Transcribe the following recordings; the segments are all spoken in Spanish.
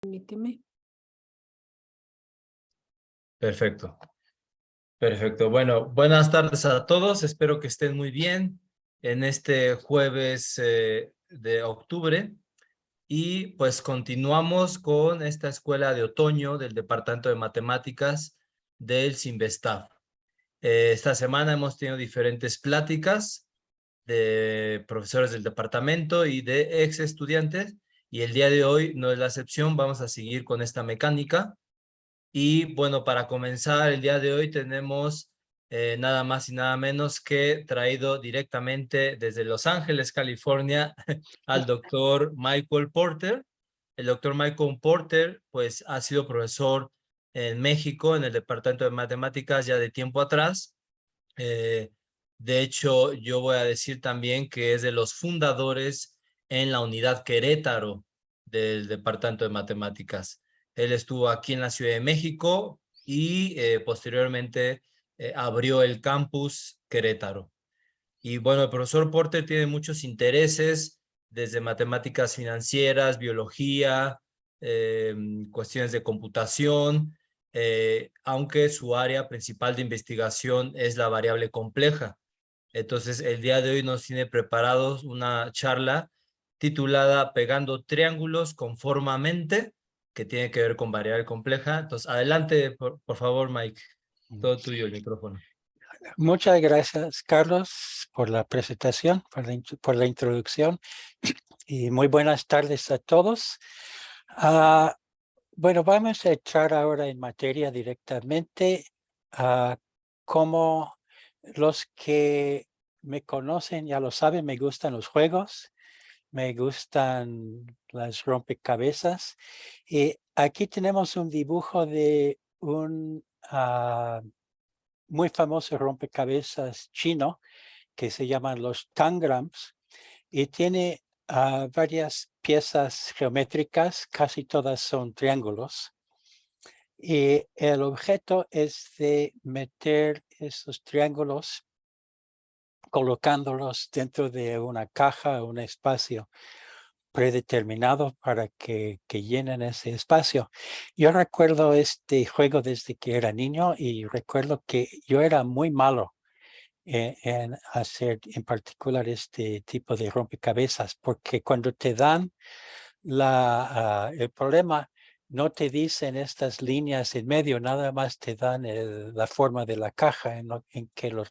Permíteme. Perfecto, perfecto. Bueno, buenas tardes a todos. Espero que estén muy bien en este jueves de octubre. Y pues continuamos con esta escuela de otoño del Departamento de Matemáticas del Sinvestav. Esta semana hemos tenido diferentes pláticas de profesores del departamento y de ex estudiantes. Y el día de hoy no es la excepción. Vamos a seguir con esta mecánica. Y bueno, para comenzar el día de hoy tenemos nada más y nada menos que traído directamente desde Los Ángeles, California, al doctor Michael Porter. El doctor Michael Porter pues ha sido profesor en México en el Departamento de Matemáticas ya de tiempo atrás. Eh, de hecho, yo voy a decir también que es de los fundadores en la unidad Querétaro del Departamento de Matemáticas. Él estuvo aquí en la Ciudad de México y posteriormente abrió el campus Querétaro. Y bueno, el profesor Porter tiene muchos intereses, desde matemáticas financieras, biología, cuestiones de computación, aunque su área principal de investigación es la variable compleja. Entonces, el día de hoy nos tiene preparados una charla titulada Pegando triángulos conformamente, que tiene que ver con variable compleja. Entonces, adelante, por favor, Mike. Todo tuyo el micrófono. Muchas gracias, Carlos, por la presentación, por la introducción y muy buenas tardes a todos. Bueno, vamos a entrar ahora en materia directamente. Como los que me conocen ya lo saben, me gustan los juegos, me gustan las rompecabezas. Y aquí tenemos un dibujo de un muy famoso rompecabezas chino que se llaman los tangrams y tiene varias piezas geométricas, casi todas son triángulos. Y el objeto es de meter esos triángulos colocándolos dentro de una caja o un espacio predeterminado para que llenen ese espacio. Yo recuerdo este juego desde que era niño y recuerdo que yo era muy malo en hacer en particular este tipo de rompecabezas, porque cuando te dan el problema, no te dicen estas líneas en medio, nada más te dan la forma de la caja en que los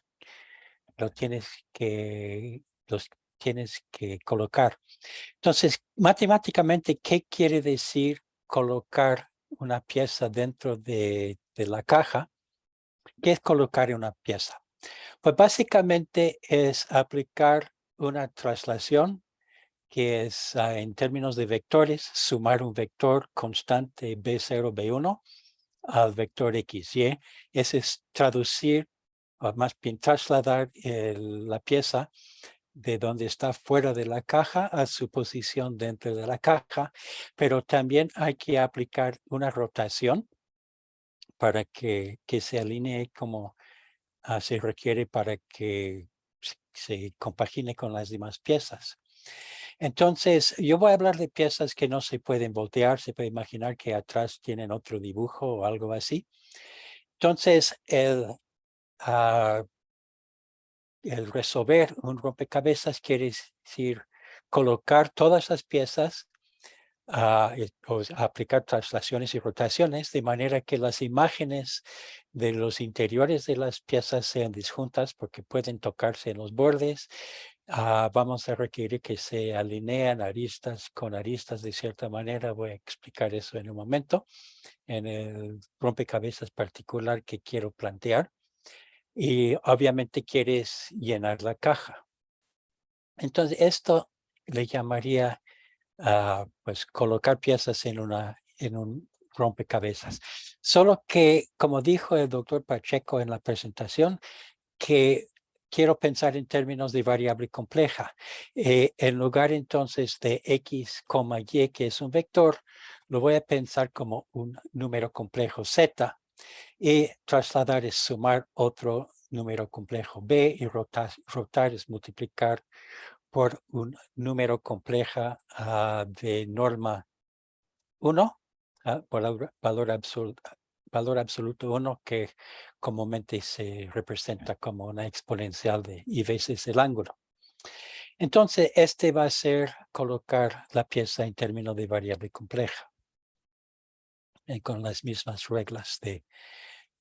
tienes que colocar. Entonces, matemáticamente, ¿qué quiere decir colocar una pieza dentro de la caja? ¿Qué es colocar una pieza? Pues básicamente es aplicar una traslación que es en términos de vectores, sumar un vector constante B0, B1 al vector XY. Ese es traducir, o más bien trasladar la pieza de donde está fuera de la caja a su posición dentro de la caja, pero también hay que aplicar una rotación para que se alinee como se requiere para que se compagine con las demás piezas. Entonces, yo voy a hablar de piezas que no se pueden voltear, se puede imaginar que atrás tienen otro dibujo o algo así. Entonces, el resolver un rompecabezas quiere decir colocar todas las piezas, aplicar traslaciones y rotaciones, de manera que las imágenes de los interiores de las piezas sean disjuntas porque pueden tocarse en los bordes. Vamos a requerir que se alineen aristas con aristas de cierta manera. Voy a explicar eso en un momento en el rompecabezas particular que quiero plantear. Y obviamente quieres llenar la caja. Entonces esto le llamaría pues colocar piezas en un rompecabezas. Solo que, como dijo el doctor Pacheco en la presentación, que quiero pensar en términos de variable compleja. En lugar entonces de x, y, que es un vector, lo voy a pensar como un número complejo z, y trasladar es sumar otro número complejo b, y rotar es multiplicar por un número compleja de norma 1 valor absoluto 1, que comúnmente se representa como una exponencial de y veces el ángulo. Entonces, este va a ser colocar la pieza en términos de variable compleja, con las mismas reglas de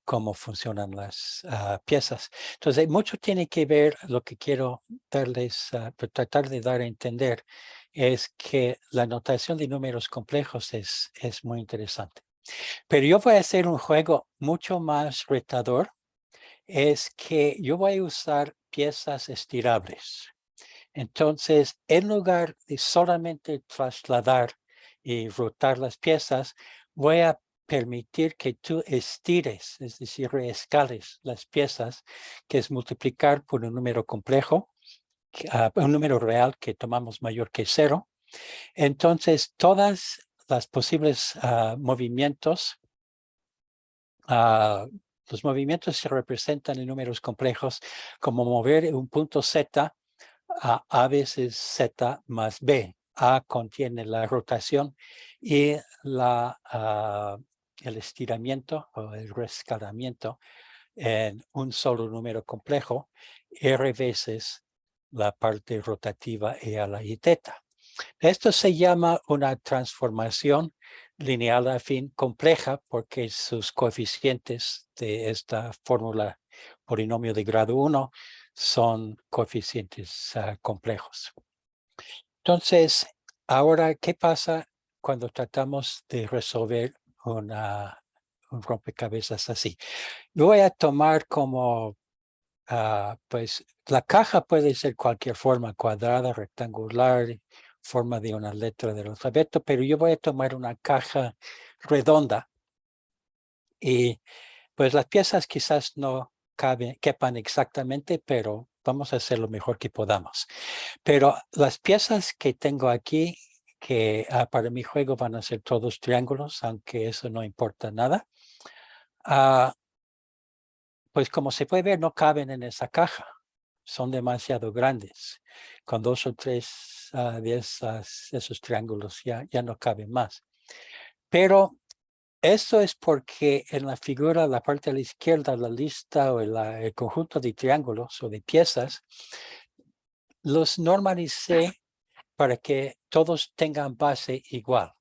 cómo funcionan las piezas. Entonces, mucho tiene que ver, lo que quiero darles, tratar de dar a entender, es que la notación de números complejos es muy interesante. Pero yo voy a hacer un juego mucho más retador, es que yo voy a usar piezas estirables. Entonces, en lugar de solamente trasladar y rotar las piezas, voy a permitir que tú estires, es decir, reescales las piezas, que es multiplicar por un número complejo, un número real que tomamos mayor que 0. Entonces, todas las posibles movimientos, los movimientos se representan en números complejos como mover un punto Z a veces Z más B. A contiene la rotación y el estiramiento o el rescalamiento en un solo número complejo, R veces la parte rotativa E a la I teta. Esto se llama una transformación lineal afín compleja porque sus coeficientes de esta fórmula polinomio de grado 1 son coeficientes complejos. Entonces, ahora, ¿qué pasa cuando tratamos de resolver un rompecabezas así? Yo voy a tomar como, pues, la caja puede ser cualquier forma, cuadrada, rectangular, forma de una letra del alfabeto, pero yo voy a tomar una caja redonda y pues las piezas quizás no quepan exactamente, pero vamos a hacer lo mejor que podamos. Pero las piezas que tengo aquí, que para mi juego van a ser todos triángulos, aunque eso no importa nada, pues como se puede ver, no caben en esa caja. Son demasiado grandes. Con 2 o 3 de esos triángulos ya no caben más. Pero esto es porque en la figura, la parte a la izquierda, la lista o el conjunto de triángulos o de piezas, los normalicé para que todos tengan base igual.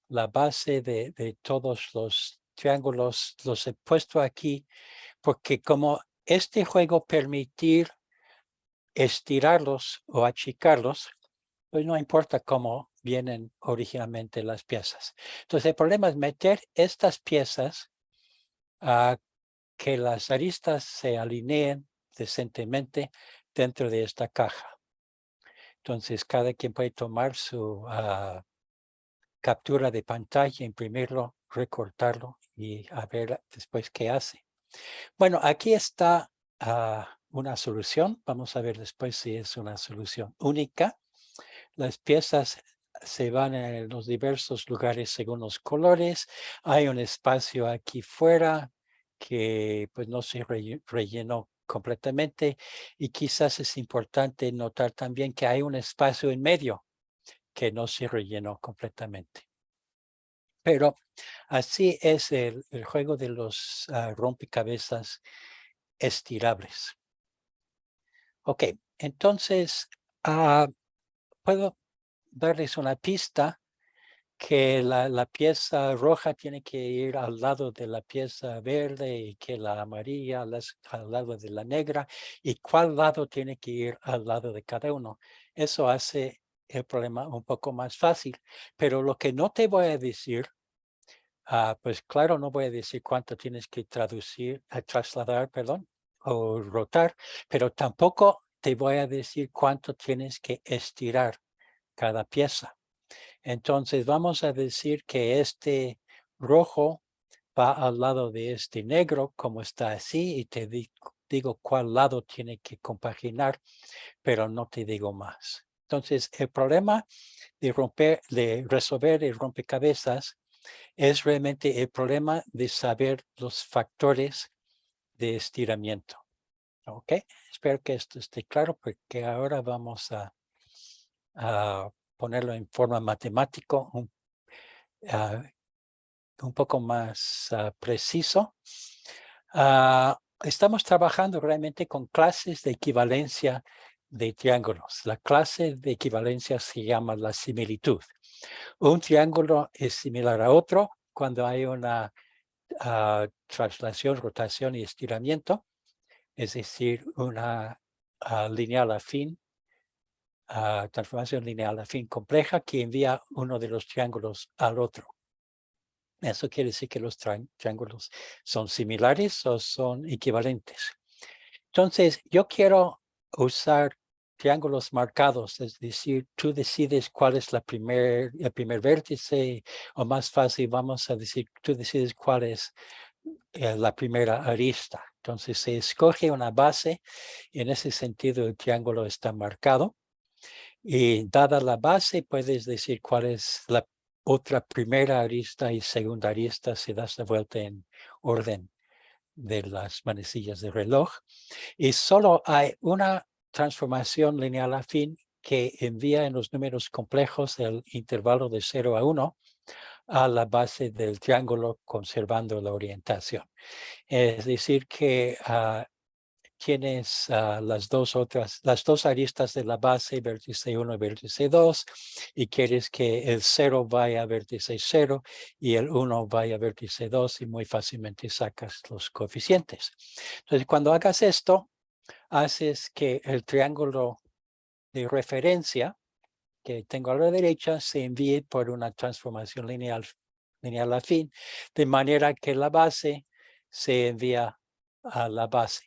La base de todos los triángulos los he puesto aquí porque como este juego permitir estirarlos o achicarlos, pues no importa cómo vienen originalmente las piezas. Entonces el problema es meter estas piezas a que las aristas se alineen decentemente dentro de esta caja. Entonces cada quien puede tomar su captura de pantalla, imprimirlo, recortarlo y a ver después qué hace. Bueno, aquí está una solución. Vamos a ver después si es una solución única. Las piezas se van en los diversos lugares según los colores. Hay un espacio aquí fuera que pues no se rellenó completamente y quizás es importante notar también que hay un espacio en medio que no se rellenó completamente. Pero así es el juego de los rompecabezas estirables. Ok, entonces puedo darles una pista que la pieza roja tiene que ir al lado de la pieza verde y que la amarilla al lado de la negra y cuál lado tiene que ir al lado de cada uno. Eso hace el problema un poco más fácil, pero lo que no te voy a decir, pues claro, no voy a decir cuánto tienes que trasladar, perdón, o rotar, pero tampoco te voy a decir cuánto tienes que estirar cada pieza. Entonces vamos a decir que este rojo va al lado de este negro, como está así, y te digo cuál lado tiene que compaginar, pero no te digo más. Entonces el problema de resolver el rompecabezas es realmente el problema de saber los factores de estiramiento. ¿Ok? Espero que esto esté claro porque ahora vamos a ponerlo en forma matemática, un poco más preciso. Estamos trabajando realmente con clases de equivalencia de triángulos. La clase de equivalencia se llama la similitud. Un triángulo es similar a otro cuando hay una traslación, rotación y estiramiento, es decir, una lineal afín, transformación lineal afín compleja que envía uno de los triángulos al otro. Eso quiere decir que los triángulos son similares o son equivalentes. Entonces, yo quiero usar triángulos marcados, es decir, tú decides cuál es el primer vértice, o más fácil, vamos a decir, tú decides cuál es la primera arista. Entonces, se escoge una base, y en ese sentido el triángulo está marcado. Y dada la base, puedes decir cuál es la otra primera arista y segunda arista si das la vuelta en orden de las manecillas del reloj. Y solo hay una transformación lineal afín que envía en los números complejos el intervalo de 0 a 1 a la base del triángulo conservando la orientación. Es decir que tienes las dos aristas de la base, vértice 1 y vértice 2, y quieres que el 0 vaya a vértice 0 y el 1 vaya a vértice 2 y muy fácilmente sacas los coeficientes. Entonces, cuando hagas esto, haces que el triángulo de referencia que tengo a la derecha se envíe por una transformación lineal afín, de manera que la base se envía a la base.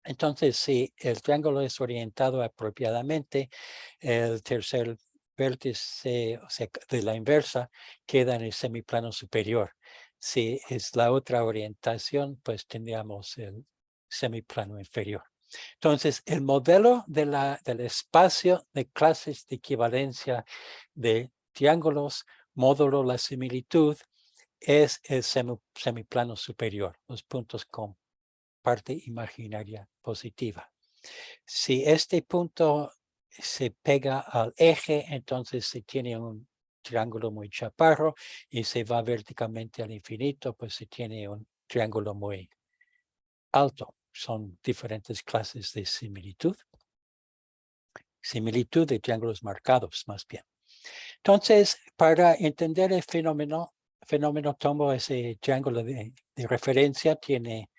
Entonces, si el triángulo es orientado apropiadamente, el tercer vértice, o sea, de la inversa, queda en el semiplano superior. Si es la otra orientación, pues tendríamos el semiplano inferior. Entonces, el modelo del espacio de clases de equivalencia de triángulos módulo la similitud es el semiplano superior, los puntos con parte imaginaria positiva. Si este punto se pega al eje, entonces se tiene un triángulo muy chaparro, y se va verticalmente al infinito, pues se tiene un triángulo muy alto. Son diferentes clases de similitud. Similitud de triángulos marcados, más bien. Entonces, para entender el fenómeno tomo ese triángulo de referencia, tiene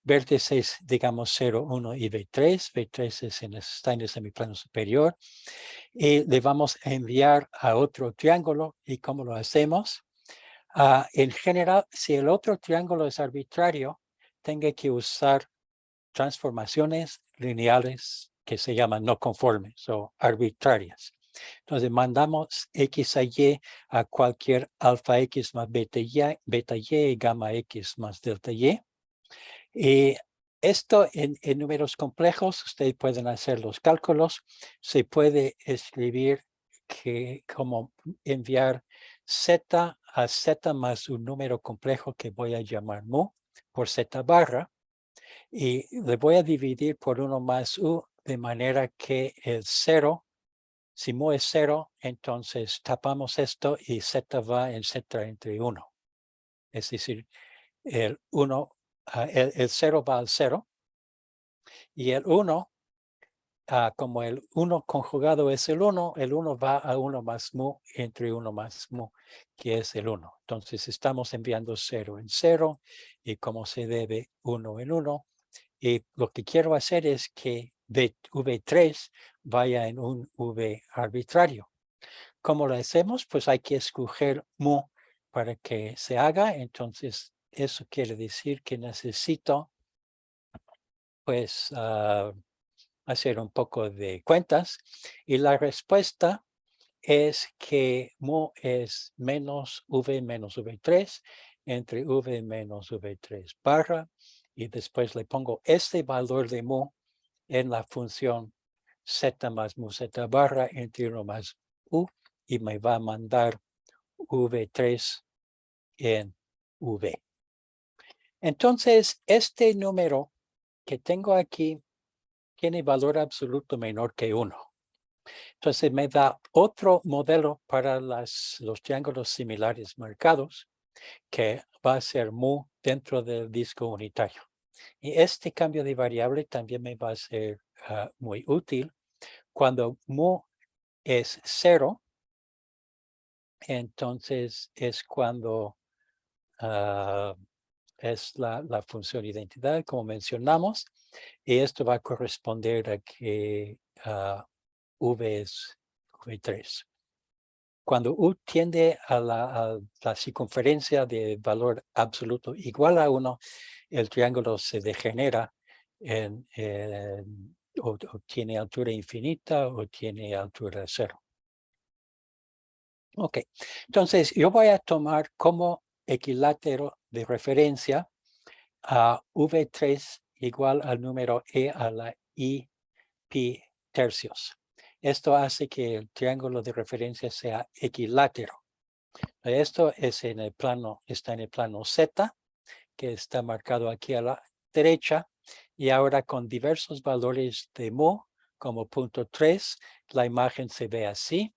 vértices, digamos, 0, 1 y B3. B3 está en el semiplano superior. Y le vamos a enviar a otro triángulo. ¿Y cómo lo hacemos? En general, si el otro triángulo es arbitrario, tengo que usar transformaciones lineales que se llaman no conformes o arbitrarias. Entonces mandamos X a Y a cualquier alfa X más beta Y, gamma X más delta Y. Y esto en números complejos, ustedes pueden hacer los cálculos. Se puede escribir que como enviar Z a Z más un número complejo que voy a llamar mu por Z barra. Y le voy a dividir por 1 más u, de manera que el 0, si mu es 0, entonces tapamos esto y z va en z entre 1. Es decir, el 0 va al 0, y el 1, como el 1 conjugado es el 1 va a 1 más mu entre 1 más mu, que es el 1. Entonces estamos enviando 0 en 0, y como se debe 1 en 1. Y lo que quiero hacer es que V3 vaya en un V arbitrario. ¿Cómo lo hacemos? Pues hay que escoger mu para que se haga. Entonces, eso quiere decir que necesito, pues, hacer un poco de cuentas. Y la respuesta es que mu es menos V3 entre V menos V3 barra. Y después le pongo este valor de mu en la función z más mu z barra entre 1 más u, y me va a mandar V3 en V. Entonces, este número que tengo aquí tiene valor absoluto menor que 1. Entonces, me da otro modelo para los triángulos similares marcados. que va a ser mu dentro del disco unitario. Y este cambio de variable también me va a ser muy útil. Cuando mu es 0, entonces es cuando es la función identidad, como mencionamos, y esto va a corresponder a que V es V3. Cuando U tiende a la circunferencia de valor absoluto igual a 1, el triángulo se degenera o tiene altura infinita o tiene altura 0. Ok, entonces yo voy a tomar como equilátero de referencia a V3 igual al número E a la I pi tercios. Esto hace que el triángulo de referencia sea equilátero. Esto es está en el plano Z, que está marcado aquí a la derecha, y ahora con diversos valores de mu, como 0.3, la imagen se ve así,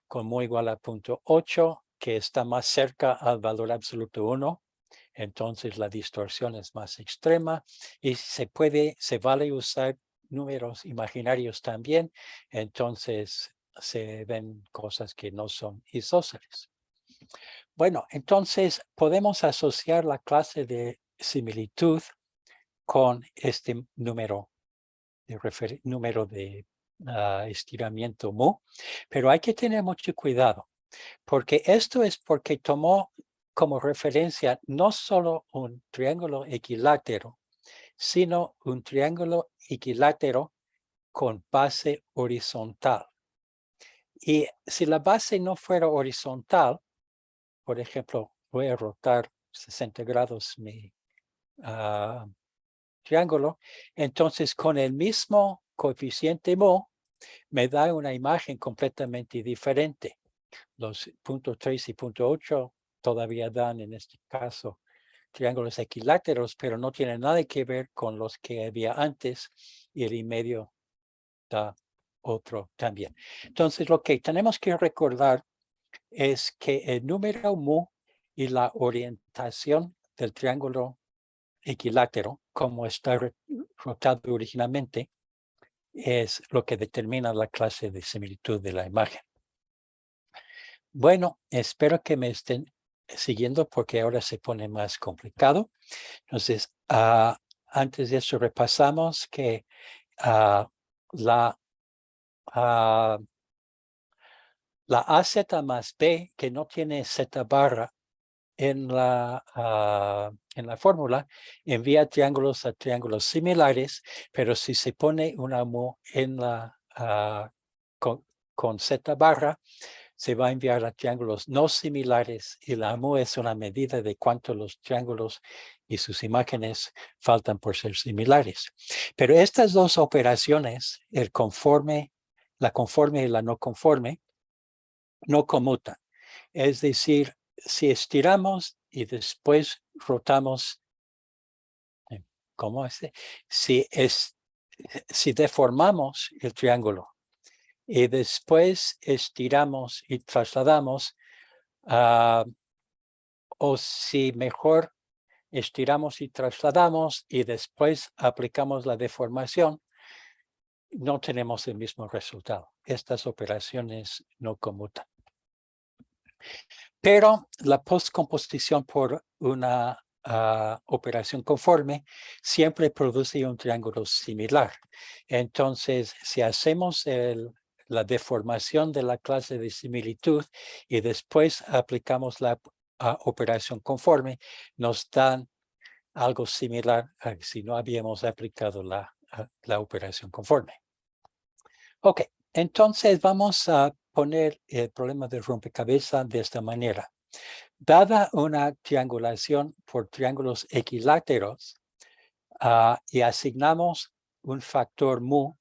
con mu igual a 0.8, que está más cerca al valor absoluto 1, entonces la distorsión es más extrema, y se vale usar números imaginarios también, entonces se ven cosas que no son isósceles. Bueno, entonces podemos asociar la clase de similitud con este número de estiramiento mu, pero hay que tener mucho cuidado, porque esto es porque tomó como referencia no solo un triángulo equilátero, sino un triángulo equilátero con base horizontal. Y si la base no fuera horizontal, por ejemplo, voy a rotar 60 grados mi triángulo, entonces con el mismo coeficiente mu, me da una imagen completamente diferente. Los 0.3 y 0.8 todavía dan, en este caso, triángulos equiláteros, pero no tienen nada que ver con los que había antes, y el y medio da otro también. Entonces, lo que tenemos que recordar es que el número mu y la orientación del triángulo equilátero, como está rotado originalmente, es lo que determina la clase de similitud de la imagen. Bueno, espero que me estén siguiendo porque ahora se pone más complicado. Entonces, antes de eso repasamos que la AZ más B, que no tiene Z barra en la fórmula, envía triángulos a triángulos similares, pero si se pone una mu en con Z barra, se va a enviar a triángulos no similares, y la mu es una medida de cuánto los triángulos y sus imágenes faltan por ser similares. Pero estas dos operaciones, la conforme y la no conforme, no conmutan. Es decir, si estiramos y después rotamos, ¿cómo es? Si deformamos el triángulo y después estiramos y trasladamos, o si mejor estiramos y trasladamos y después aplicamos la deformación, no tenemos el mismo resultado. Estas operaciones no conmutan. Pero la postcomposición por una operación conforme siempre produce un triángulo similar. Entonces, si hacemos la deformación de la clase de similitud y después aplicamos la operación conforme, nos dan algo similar a si no habíamos aplicado la operación conforme. Ok, entonces vamos a poner el problema del rompecabezas de esta manera. Dada una triangulación por triángulos equiláteros y asignamos un factor mu,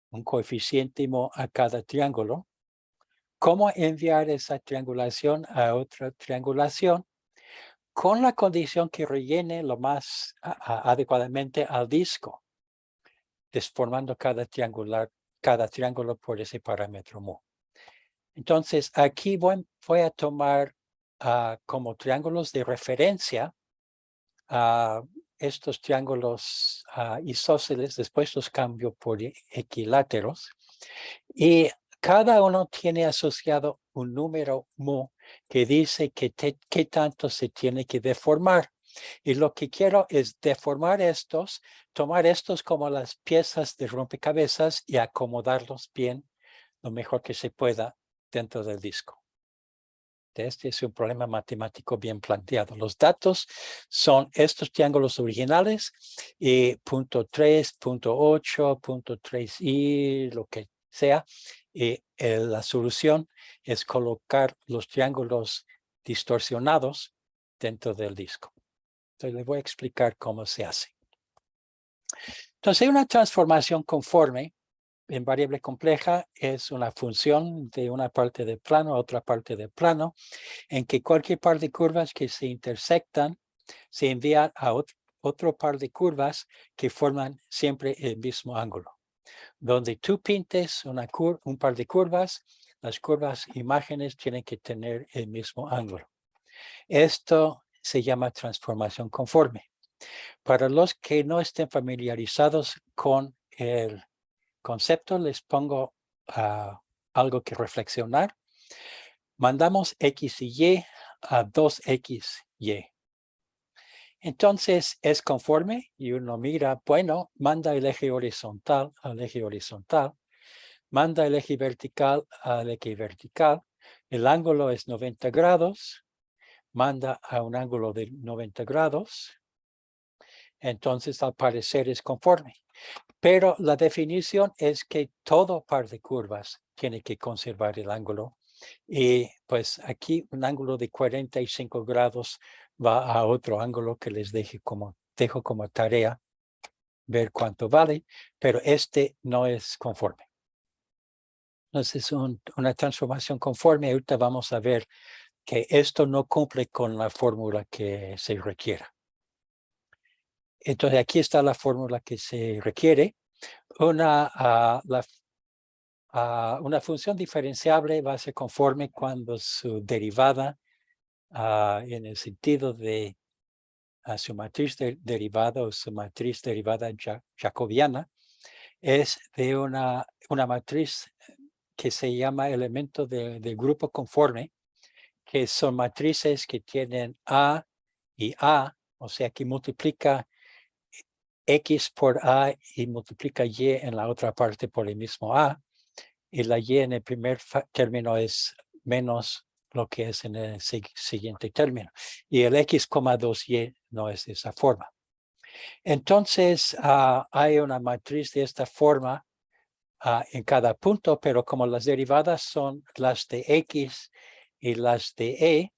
un coeficiente mu a cada triángulo, ¿cómo enviar esa triangulación a otra triangulación? Con la condición que rellene lo más adecuadamente al disco, desformando cada triángulo por ese parámetro mu. Entonces, aquí voy a tomar como triángulos de referencia a estos triángulos isósceles, después los cambio por equiláteros, y cada uno tiene asociado un número mu que dice qué tanto se tiene que deformar. Y lo que quiero es deformar estos, tomar estos como las piezas de rompecabezas y acomodarlos bien, lo mejor que se pueda dentro del disco. Este es un problema matemático bien planteado. Los datos son estos triángulos originales y punto 3, punto 8, punto 3i, lo que sea. Y la solución es colocar los triángulos distorsionados dentro del disco. Entonces les voy a explicar cómo se hace. Entonces hay una transformación conforme en variable compleja. Es una función de una parte del plano a otra parte del plano, en que cualquier par de curvas que se intersectan se envían a otro par de curvas que forman siempre el mismo ángulo. Donde tú pintes un par de curvas, las curvas imágenes tienen que tener el mismo ángulo. Esto se llama transformación conforme. Para los que no estén familiarizados con el concepto, les pongo algo que reflexionar. Mandamos X y Y a 2XY. Entonces es conforme y uno mira, bueno, manda el eje horizontal al eje horizontal, manda el eje vertical al eje vertical, el ángulo es 90 grados, manda a un ángulo de 90 grados, entonces al parecer es conforme. Pero la definición es que todo par de curvas tiene que conservar el ángulo. Y pues aquí un ángulo de 45 grados va a otro ángulo que les dejo como tarea ver cuánto vale, pero este no es conforme. Entonces una transformación conforme. Ahorita vamos a ver que esto no cumple con la fórmula que se requiera. Entonces aquí está la fórmula que se requiere. Una función diferenciable va a ser conforme cuando su derivada, en el sentido de su matriz derivada o su matriz derivada jacobiana, es de una matriz que se llama elemento del grupo conforme, que son matrices que tienen A y A, o sea que multiplica X por A y multiplica Y en la otra parte por el mismo A. Y la Y en el primer término es menos lo que es en el siguiente término. Y el X, 2Y no es de esa forma. Entonces, hay una matriz de esta forma en cada punto, pero como las derivadas son las de X y las de E,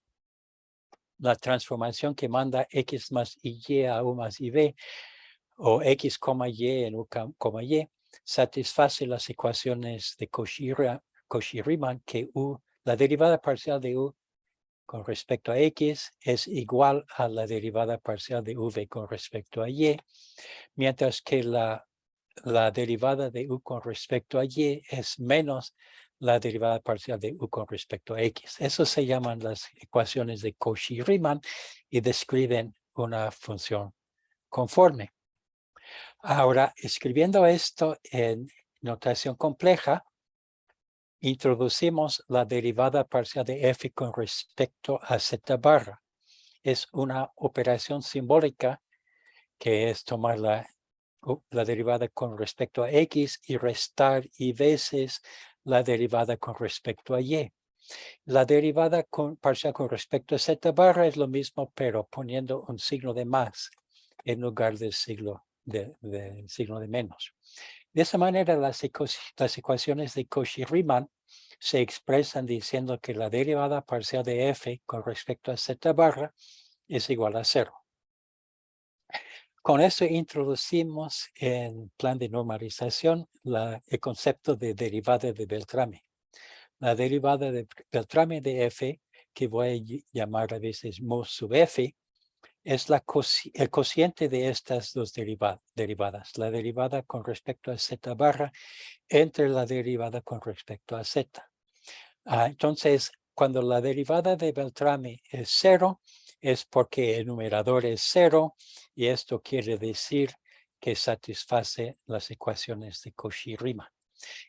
la transformación que manda X más Y a U más Y, o X, Y en U, Y, satisface las ecuaciones de Cauchy-Riemann, que la derivada parcial de U con respecto a X es igual a la derivada parcial de V con respecto a Y, mientras que la derivada de U con respecto a Y es menos la derivada parcial de U con respecto a X. Eso se llaman las ecuaciones de Cauchy-Riemann y describen una función conforme. Ahora, escribiendo esto en notación compleja, introducimos la derivada parcial de f con respecto a z barra. Es una operación simbólica que es tomar la derivada con respecto a x y restar y veces la derivada con respecto a y. La derivada parcial con respecto a z barra es lo mismo, pero poniendo un signo de más en lugar del signo de menos. De esa manera, las ecuaciones de Cauchy-Riemann se expresan diciendo que la derivada parcial de f con respecto a z barra es igual a 0. Con esto introducimos en plan de normalización el concepto de derivada de Beltrame. La derivada de Beltrame de f, que voy a llamar a veces mu sub f, es el cociente de estas dos derivadas, la derivada con respecto a z barra entre la derivada con respecto a z. Entonces, cuando la derivada de Beltrami es 0, es porque el numerador es 0 y esto quiere decir que satisface las ecuaciones de Cauchy-Riemann.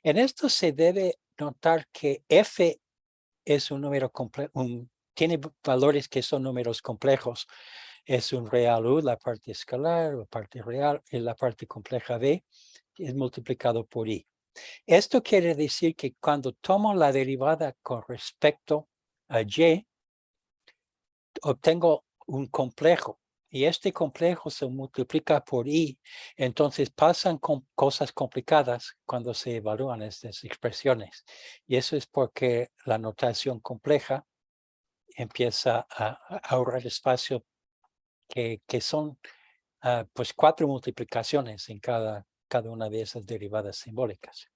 En esto se debe notar que f es un número complejo, tiene valores que son números complejos. Es un real u, la parte escalar, la parte real, y la parte compleja b es multiplicado por i. Esto quiere decir que cuando tomo la derivada con respecto a y, obtengo un complejo y este complejo se multiplica por i. Entonces pasan con cosas complicadas cuando se evalúan estas expresiones. Y eso es porque la notación compleja empieza a ahorrar espacio que son pues 4 multiplicaciones en cada una de esas derivadas simbólicas.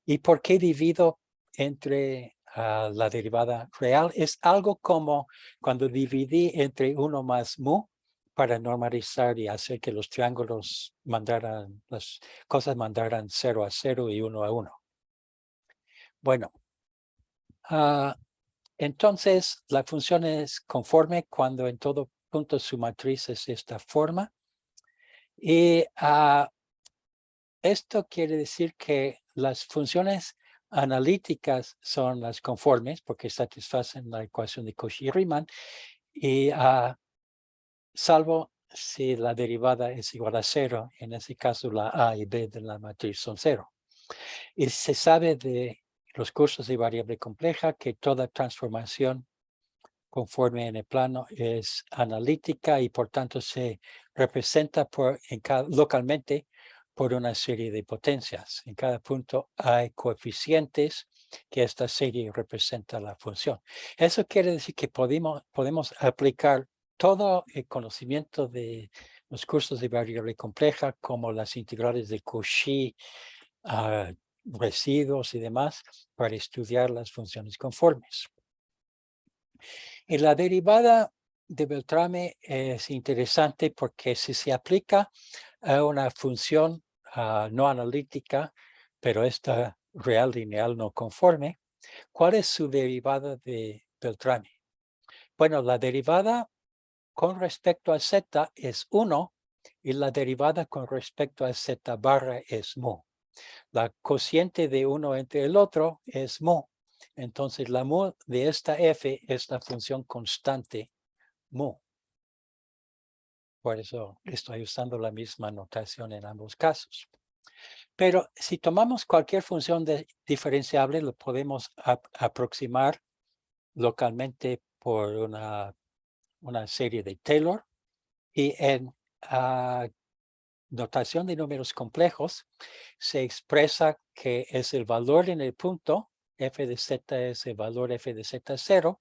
¿Y por qué divido entre la derivada real? Es algo como cuando dividí entre 1 más mu para normalizar y hacer que los triángulos mandaran, las cosas mandaran 0 a 0 y 1 a 1. Bueno, entonces la función es conforme cuando en todo punto su matriz es esta forma. Y esto quiere decir que las funciones analíticas son las conformes porque satisfacen la ecuación de Cauchy-Riemann y salvo si la derivada es igual a 0, en ese caso la A y B de la matriz son 0. Y se sabe de los cursos de variable compleja que toda transformación conforme en el plano es analítica y por tanto se representa localmente por una serie de potencias. En cada punto hay coeficientes que esta serie representa la función. Eso quiere decir que podemos aplicar todo el conocimiento de los cursos de variable compleja, como las integrales de Cauchy, residuos y demás, para estudiar las funciones conformes. Y la derivada de Beltrami es interesante porque si se aplica a una función no analítica, pero esta real lineal no conforme, ¿cuál es su derivada de Beltrami? Bueno, la derivada con respecto a z es 1 y la derivada con respecto a z barra es mu. La cociente de uno entre el otro es mu. Entonces la mu de esta f es la función constante mu. Por eso estoy usando la misma notación en ambos casos. Pero si tomamos cualquier función diferenciable, lo podemos aproximar localmente por una serie de Taylor. Y en notación de números complejos se expresa que es el valor en el punto, f de z es el valor f de z0,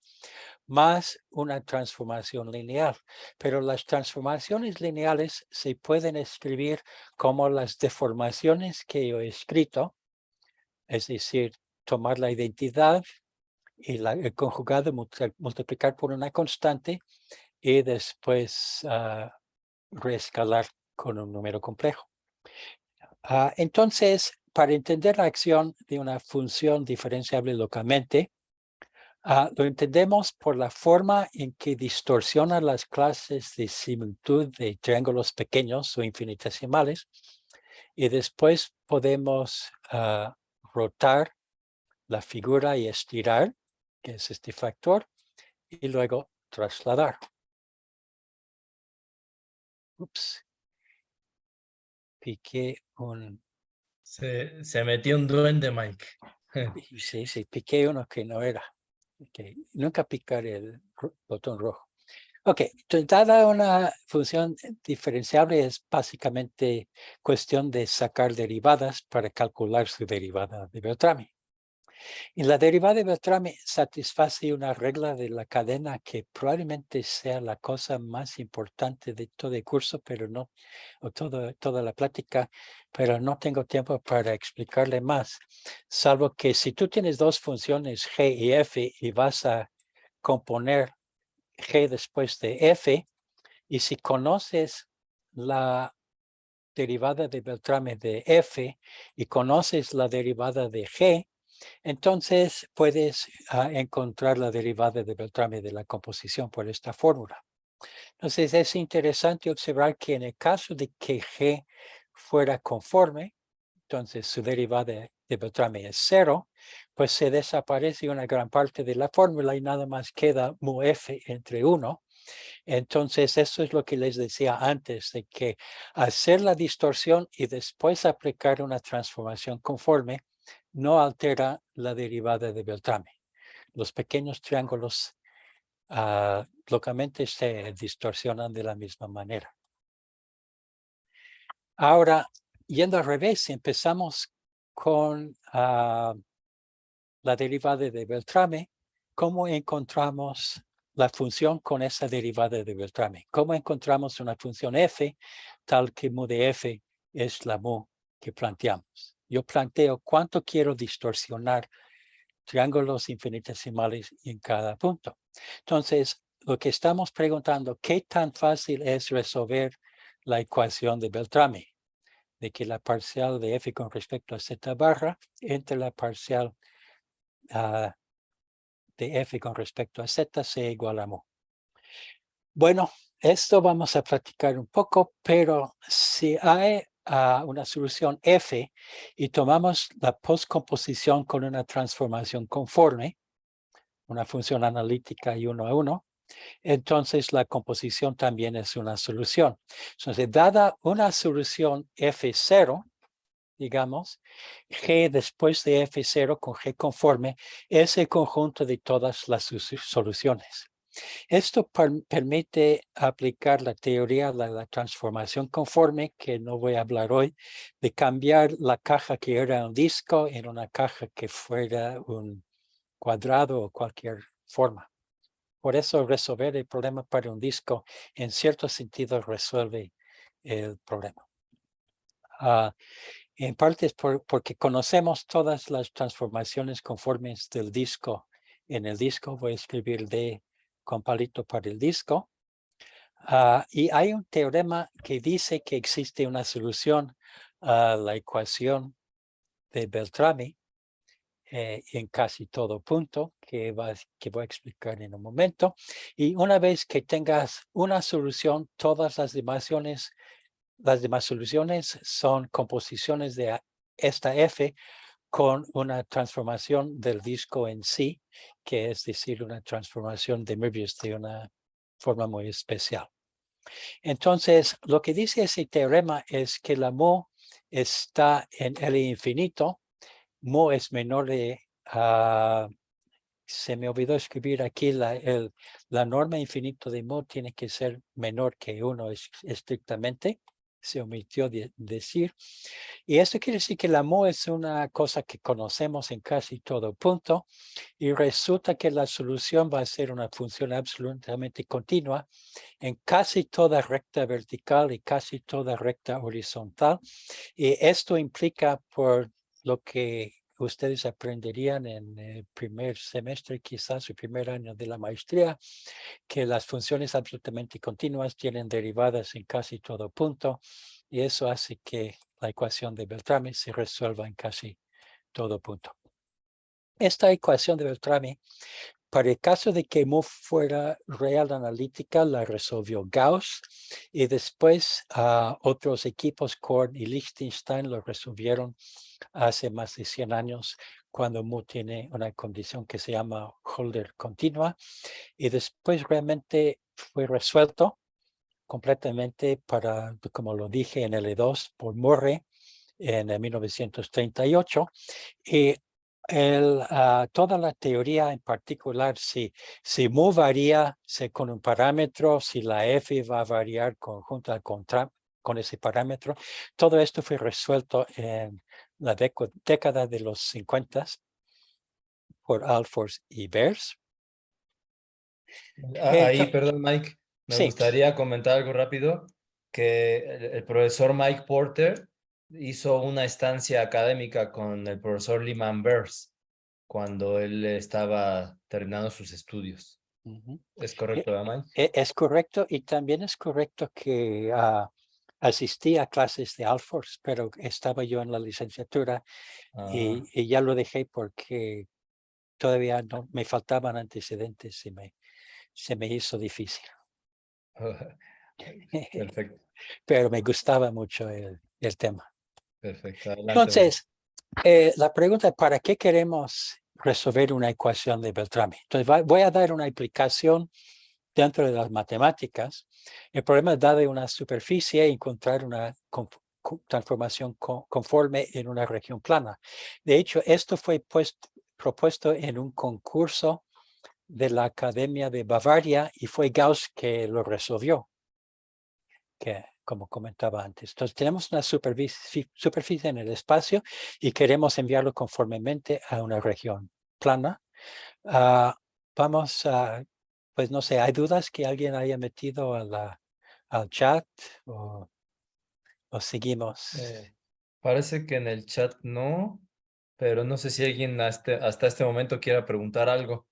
más una transformación lineal. Pero las transformaciones lineales se pueden escribir como las deformaciones que yo he escrito, es decir, tomar la identidad y el conjugado, multiplicar por una constante y después reescalar con un número complejo. Entonces, para entender la acción de una función diferenciable localmente, lo entendemos por la forma en que distorsiona las clases de similitud de triángulos pequeños o infinitesimales y después podemos rotar la figura y estirar, que es este factor, y luego trasladar. Ups. Piqué un... Se metió un duende, Mike. Sí, piqué uno que no era. Okay. Nunca picar el botón rojo. Ok, entonces dada una función diferenciable es básicamente cuestión de sacar derivadas para calcular su derivada de Beltrami. Y la derivada de Beltrami satisface una regla de la cadena que probablemente sea la cosa más importante de todo el curso, pero no, o toda la plática, pero no tengo tiempo para explicarle más, salvo que si tú tienes dos funciones g y f y vas a componer g después de f, y si conoces la derivada de Beltrami de f y conoces la derivada de g, entonces puedes encontrar la derivada de Beltrami de la composición por esta fórmula. Entonces es interesante observar que en el caso de que G fuera conforme, entonces su derivada de Beltrami es 0, pues se desaparece una gran parte de la fórmula y nada más queda mu f entre 1. Entonces eso es lo que les decía antes, de que hacer la distorsión y después aplicar una transformación conforme no altera la derivada de Beltrami. Los pequeños triángulos localmente se distorsionan de la misma manera. Ahora, yendo al revés, empezamos con la derivada de Beltrami. ¿Cómo encontramos la función con esa derivada de Beltrami? ¿Cómo encontramos una función f tal que mu de f es la mu que planteamos? Yo planteo cuánto quiero distorsionar triángulos infinitesimales en cada punto. Entonces, lo que estamos preguntando, ¿qué tan fácil es resolver la ecuación de Beltrami? De que la parcial de f con respecto a z barra entre la parcial de f con respecto a z sea igual a mu. Bueno, esto vamos a practicar un poco, pero si hay una solución f y tomamos la postcomposición con una transformación conforme, una función analítica y 1 a 1, entonces la composición también es una solución. Entonces, dada una solución F0, digamos, G después de F0 con G conforme es el conjunto de todas las soluciones. Esto permite aplicar la teoría de la transformación conforme, que no voy a hablar hoy, de cambiar la caja que era un disco en una caja que fuera un cuadrado o cualquier forma. Por eso resolver el problema para un disco en cierto sentido resuelve el problema. En parte es porque conocemos todas las transformaciones conformes del disco. En el disco voy a escribir D con palito para el disco. Y hay un teorema que dice que existe una solución a la ecuación de Beltrami en casi todo punto, que voy a explicar en un momento. Y una vez que tengas una solución, todas las demás soluciones son composiciones de esta F con una transformación del disco en sí, que es decir, una transformación de Möbius de una forma muy especial. Entonces, lo que dice ese teorema es que la mu está en L infinito. Mu es menor de, se me olvidó escribir aquí, la norma infinito de mu tiene que ser menor que 1 estrictamente, se omitió decir. Y esto quiere decir que la mu es una cosa que conocemos en casi todo punto y resulta que la solución va a ser una función absolutamente continua en casi toda recta vertical y casi toda recta horizontal. Y esto implica, por lo que ustedes aprenderían en el primer semestre, quizás el primer año de la maestría, que las funciones absolutamente continuas tienen derivadas en casi todo punto, y eso hace que la ecuación de Beltrami se resuelva en casi todo punto. Esta ecuación de Beltrami, para el caso de que mu fuera real analítica, la resolvió Gauss, y después otros equipos, Korn y Lichtenstein, lo resolvieron hace más de 100 años, cuando mu tiene una condición que se llama Hölder continua, y después realmente fue resuelto completamente para, como lo dije en L2, por Morre en 1938, y toda la teoría en particular, si mu varía con un parámetro, si la f va a variar conjunta con ese parámetro, todo esto fue resuelto en la década de los 50 por Alfors y Beers. Ahí, perdón, Mike, me Sí. gustaría comentar algo rápido, que el profesor Mike Porter hizo una estancia académica con el profesor Lyman Beers cuando él estaba terminando sus estudios. ¿Es correcto, Mike? Es correcto, y también es correcto que asistí a clases de Alfors, pero estaba yo en la licenciatura y ya lo dejé porque todavía no me faltaban antecedentes y se me hizo difícil. Perfecto, Pero me gustaba mucho el tema. perfecto. Adelante, maestro. Entonces, la pregunta es, ¿para qué queremos resolver una ecuación de Beltrami? Entonces, voy a dar una explicación dentro de las matemáticas. El problema es dar de una superficie y encontrar una transformación conforme en una región plana. De hecho, esto fue propuesto en un concurso de la Academia de Bavaria y fue Gauss que lo resolvió, que como comentaba antes. Entonces tenemos una superficie en el espacio y queremos enviarlo conformemente a una región plana. Vamos a, pues no sé, ¿hay dudas que alguien haya metido al chat o seguimos? Parece que en el chat no, pero no sé si alguien hasta este momento quiera preguntar algo.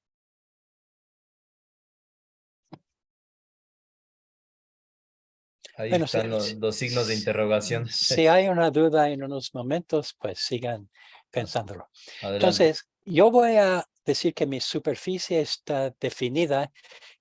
Ahí Bueno, están los signos de interrogación. si hay una duda en unos momentos, pues sigan pensándolo. Adelante. Entonces, yo voy a decir que mi superficie está definida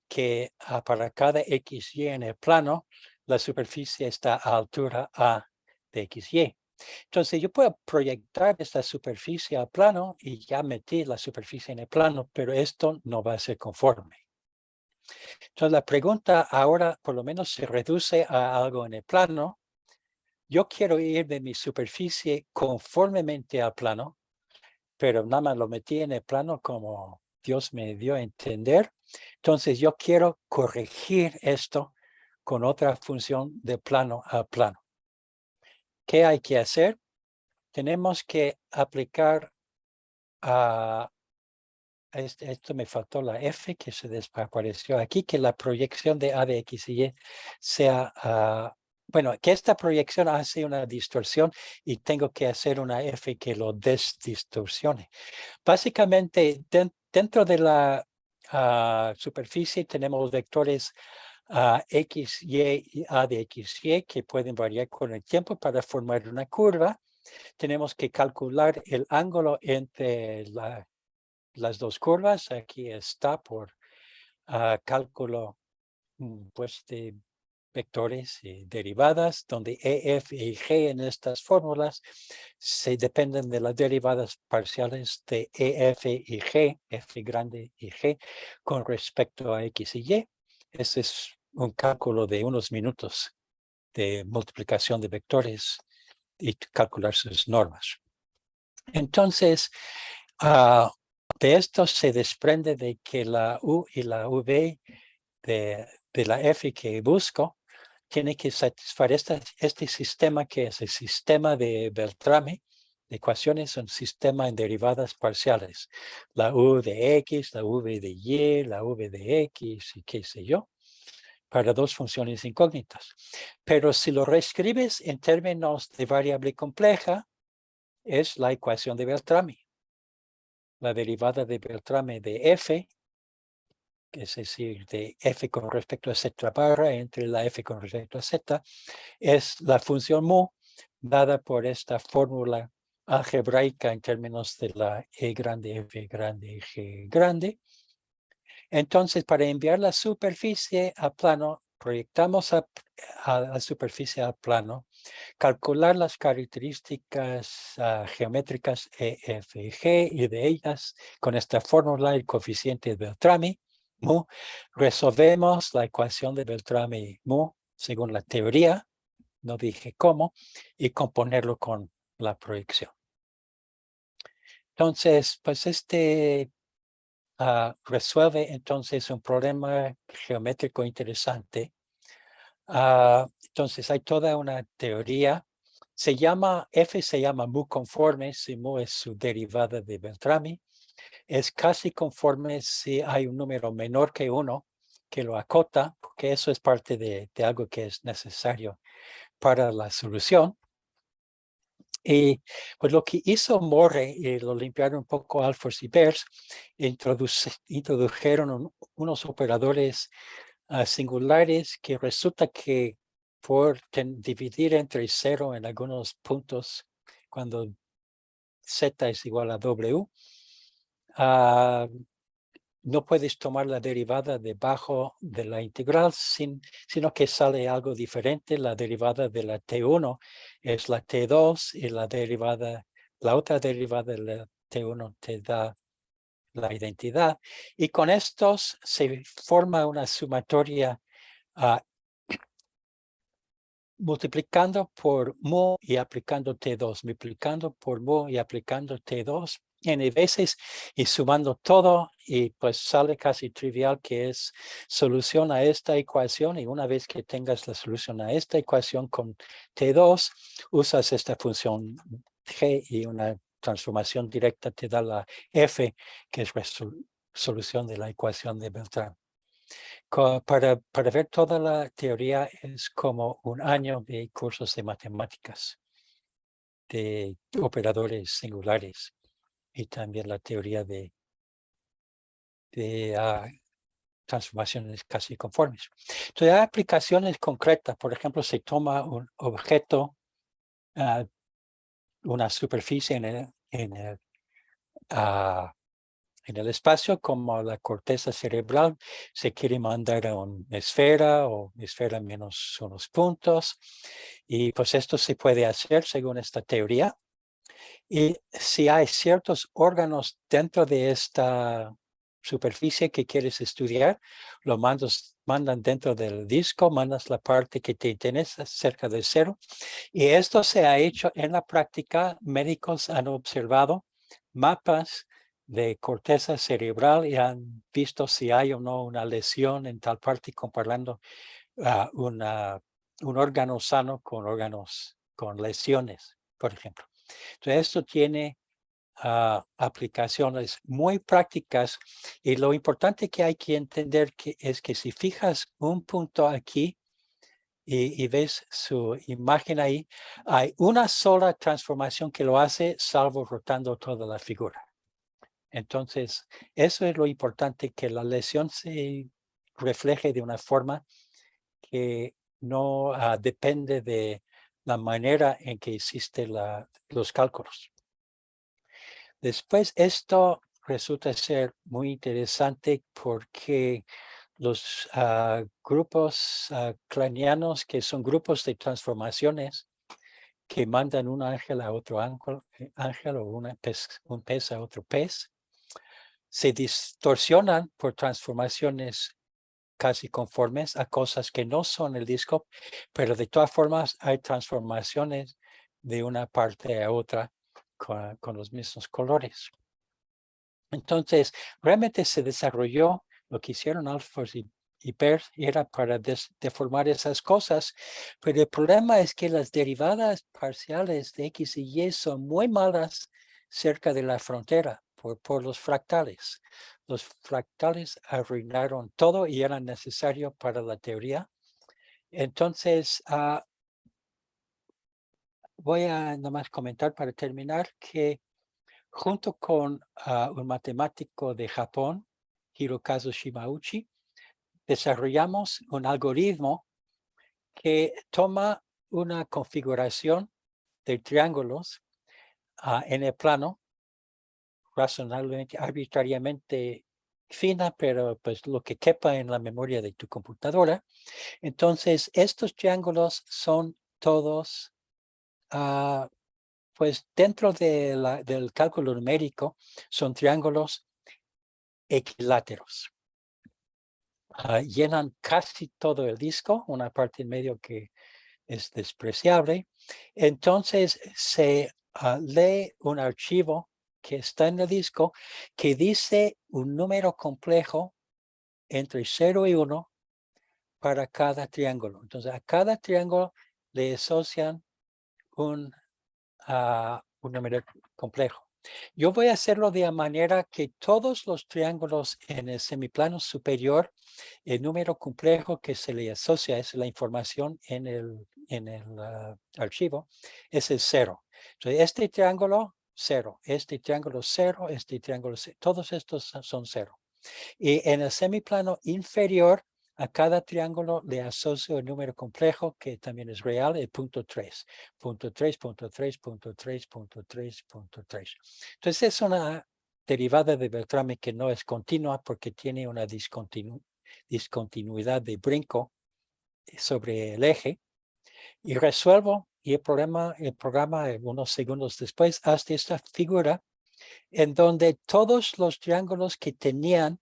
que para cada XY en el plano, la superficie está a altura A de XY. Entonces yo puedo proyectar esta superficie al plano y ya metí la superficie en el plano, pero esto no va a ser conforme. Entonces la pregunta ahora por lo menos se reduce a algo en el plano. Yo quiero ir de mi superficie conformemente al plano, pero nada más lo metí en el plano como Dios me dio a entender. Entonces yo quiero corregir esto con otra función de plano a plano. ¿Qué hay que hacer? Tenemos que aplicar a esto me faltó la F que se desapareció aquí, que la proyección de A de X y Y sea, bueno, que esta proyección hace una distorsión y tengo que hacer una F que lo desdistorsione. Básicamente, dentro de la superficie tenemos vectores X, Y y A de X, Y que pueden variar con el tiempo para formar una curva. Tenemos que calcular el ángulo entre las dos curvas. Aquí está por cálculo pues de vectores y derivadas, donde E, F y G en estas fórmulas se dependen de las derivadas parciales de E, F y G, F grande y G, con respecto a X y Y. Ese es un cálculo de unos minutos de multiplicación de vectores y calcular sus normas. Entonces, de esto se desprende de que la U y la V de la F que busco tiene que satisfacer este sistema que es el sistema de Beltrami, de ecuaciones, un sistema en derivadas parciales. La U de X, la V de Y, la V de X y qué sé yo, para dos funciones incógnitas. Pero si lo reescribes en términos de variable compleja, es la ecuación de Beltrami. La derivada de Beltrami de F, es decir, de F con respecto a Z barra entre la F con respecto a Z, es la función mu dada por esta fórmula algebraica en términos de la E grande, F grande y G grande. Entonces, para enviar la superficie a plano, proyectamos a la superficie a plano, calcular las características geométricas E, F y G y de ellas, con esta fórmula, el coeficiente de Beltrami, mu, resolvemos la ecuación de Beltrami mu según la teoría, no dije cómo, y componerlo con la proyección. Entonces, pues resuelve entonces un problema geométrico interesante. Entonces hay toda una teoría. F se llama mu conforme, si mu es su derivada de Beltrami. Es casi conforme si hay un número menor que 1 que lo acota, porque eso es parte de algo que es necesario para la solución. Y pues lo que hizo Morre, y lo limpiaron un poco Alfors y Beers, introdujeron unos operadores singulares que resulta que por dividir entre 0 en algunos puntos cuando z es igual a w, no puedes tomar la derivada debajo de la integral, sino que sale algo diferente. La derivada de la T1 es la T2 y la otra derivada de la T1 te da la identidad. Y con estos se forma una sumatoria multiplicando por mu y aplicando T2, multiplicando por mu y aplicando T2 n veces y sumando todo, y pues sale casi trivial que es solución a esta ecuación. Y una vez que tengas la solución a esta ecuación con T2, usas esta función g y una transformación directa te da la f, que es solución de la ecuación de Beltrán. Para ver toda la teoría es como un año de cursos de matemáticas, de operadores singulares, y también la teoría de transformaciones casi conformes. Entonces hay aplicaciones concretas. Por ejemplo, se toma un objeto, una superficie en el espacio, como la corteza cerebral. Se quiere mandar a una esfera o esfera menos unos puntos, y pues esto se puede hacer según esta teoría. Y si hay ciertos órganos dentro de esta superficie que quieres estudiar, lo mandan dentro del disco, mandas la parte que te interesa cerca de 0. Y esto se ha hecho en la práctica. Médicos han observado mapas de corteza cerebral y han visto si hay o no una lesión en tal parte, comparando un órgano sano con órganos con lesiones, por ejemplo. Entonces, esto tiene aplicaciones muy prácticas, y lo importante que hay que entender es que si fijas un punto aquí y ves su imagen ahí, hay una sola transformación que lo hace, salvo rotando toda la figura. Entonces, eso es lo importante, que la lesión se refleje de una forma que no depende de la manera en que hiciste los cálculos. Después, esto resulta ser muy interesante porque los grupos kleinianos, que son grupos de transformaciones que mandan un ángel a otro ángel o un pez a otro pez, se distorsionan por transformaciones casi conformes a cosas que no son el disco, pero de todas formas hay transformaciones de una parte a otra con los mismos colores. Entonces, realmente se desarrolló, lo que hicieron Alford y Peirce era para deformar esas cosas, pero el problema es que las derivadas parciales de X y Y son muy malas cerca de la frontera por los fractales. Los fractales arruinaron todo y eran necesarios para la teoría. Entonces, voy a nomás comentar para terminar que junto con un matemático de Japón, Hirokazu Shimauchi, desarrollamos un algoritmo que toma una configuración de triángulos en el plano, razonablemente, arbitrariamente fina, pero pues lo que quepa en la memoria de tu computadora. Entonces, estos triángulos son todos pues dentro del cálculo numérico, son triángulos equiláteros. Llenan casi todo el disco, una parte en medio que es despreciable. Entonces se lee un archivo que está en el disco que dice un número complejo entre 0 y 1 para cada triángulo. Entonces a cada triángulo le asocian un número complejo. Yo voy a hacerlo de manera que todos los triángulos en el semiplano superior, el número complejo que se le asocia es la información en el archivo, es el 0. Entonces, este triángulo, 0, este triángulo 0, este triángulo 0, todos estos son 0. Y en el semiplano inferior a cada triángulo le asocio el número complejo, que también es real, el punto 3. Punto 3, punto 3, punto 3, punto 3, punto 3. Entonces es una derivada de Beltrami que no es continua porque tiene una discontinuidad de brinco sobre el eje. Y resuelvo y el programa unos segundos después hasta esta figura en donde todos los triángulos que tenían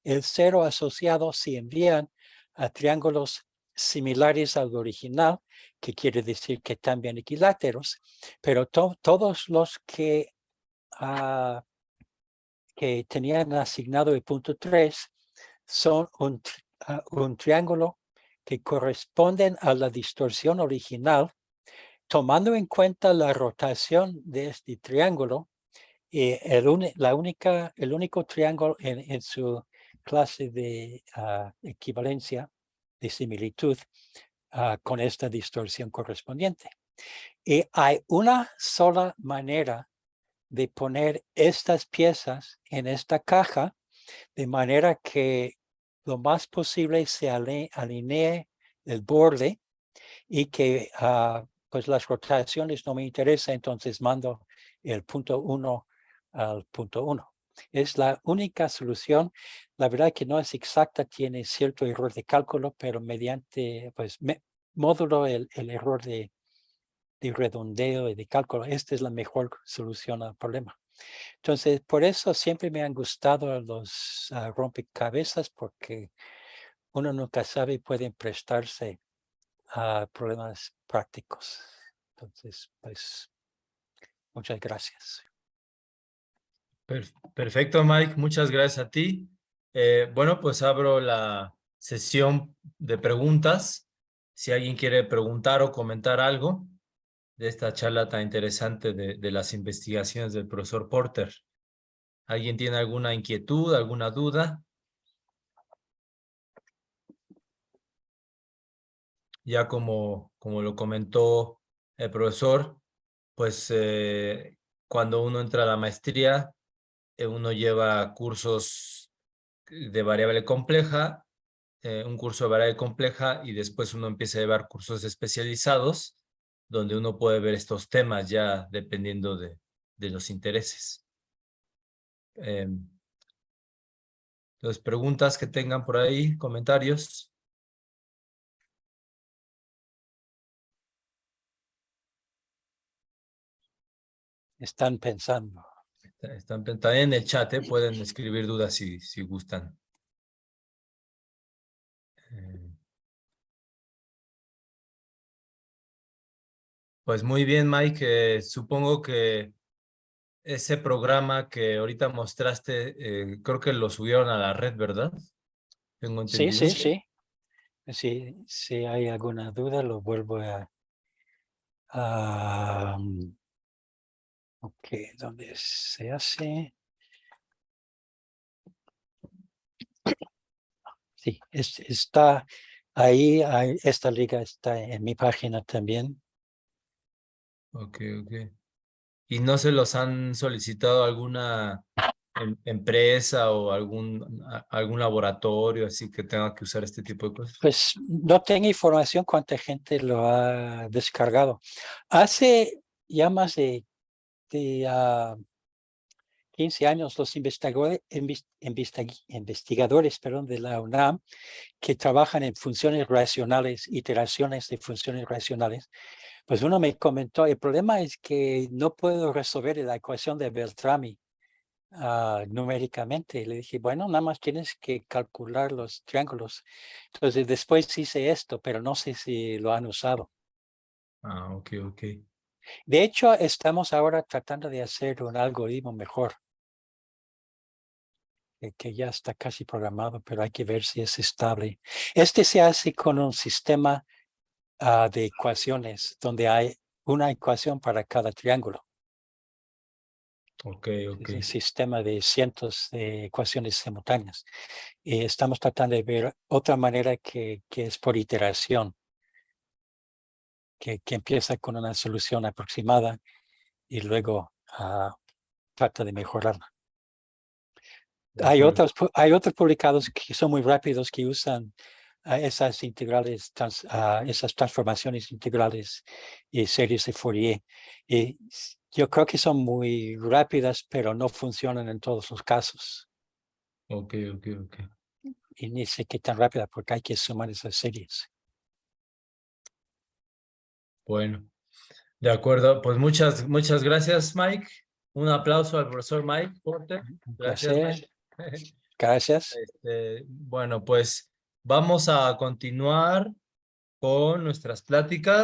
el 0 asociado se envían a triángulos similares al original, que quiere decir que también equiláteros, pero todos los que tenían asignado el punto 3 son un triángulo que corresponden a la distorsión original, tomando en cuenta la rotación de este triángulo. El único triángulo en su clase de equivalencia, de similitud, con esta distorsión correspondiente. Y hay una sola manera de poner estas piezas en esta caja, de manera que lo más posible se alinee el borde y que pues las rotaciones no me interesan, entonces mando el punto 1 al punto 1. Es la única solución. La verdad que no es exacta, tiene cierto error de cálculo, pero mediante pues módulo el error de redondeo y de cálculo, esta es la mejor solución al problema. Entonces, por eso siempre me han gustado los rompecabezas, porque uno nunca sabe y pueden prestarse a problemas prácticos. Entonces, pues, muchas gracias. Perfecto, Mike. Muchas gracias a ti. Bueno, pues abro la sesión de preguntas. Si alguien quiere preguntar o comentar algo de esta charla tan interesante de las investigaciones del profesor Porter. ¿Alguien tiene alguna inquietud, alguna duda? Ya como lo comentó el profesor, pues cuando uno entra a la maestría, uno lleva cursos de variable compleja, un curso de variable compleja, y después uno empieza a llevar cursos especializados donde uno puede ver estos temas ya dependiendo de los intereses. Entonces, preguntas que tengan por ahí, comentarios. Están pensando. Están también en el chat, pueden escribir dudas si gustan. Pues muy bien, Mike. Supongo que ese programa que ahorita mostraste, creo que lo subieron a la red, ¿verdad? Tengo Sí, entendido. sí, sí. Si hay alguna duda, lo vuelvo ok, ¿dónde se hace? Sí, está ahí, esta liga está en mi página también. Ok. ¿Y no se los han solicitado alguna empresa o algún laboratorio así que tenga que usar este tipo de cosas? Pues no tengo información cuánta gente lo ha descargado. Hace ya más de 15 años, los investigadores de la UNAM, que trabajan en funciones racionales, iteraciones de funciones racionales, pues uno me comentó, el problema es que no puedo resolver la ecuación de Beltrami numéricamente. Le dije, bueno, nada más tienes que calcular los triángulos. Entonces después hice esto, pero no sé si lo han usado. Ok. De hecho, estamos ahora tratando de hacer un algoritmo mejor, que ya está casi programado, pero hay que ver si es estable. Este se hace con un sistema de ecuaciones, donde hay una ecuación para cada triángulo. Ok. Es un sistema de cientos de ecuaciones simultáneas. Y estamos tratando de ver otra manera que es por iteración, que empieza con una solución aproximada y luego trata de mejorarla. De Hay acuerdo. otros publicados que son muy rápidos, que usan a esas integrales, a esas transformaciones integrales y series de Fourier. Y yo creo que son muy rápidas, pero no funcionan en todos los casos. Ok. Y ni sé qué tan rápida, porque hay que sumar esas series. Bueno, de acuerdo. Pues muchas gracias, Mike. Un aplauso al profesor Mike Porter. Un Gracias, placer. Mike. Gracias. Bueno, pues vamos a continuar con nuestras pláticas.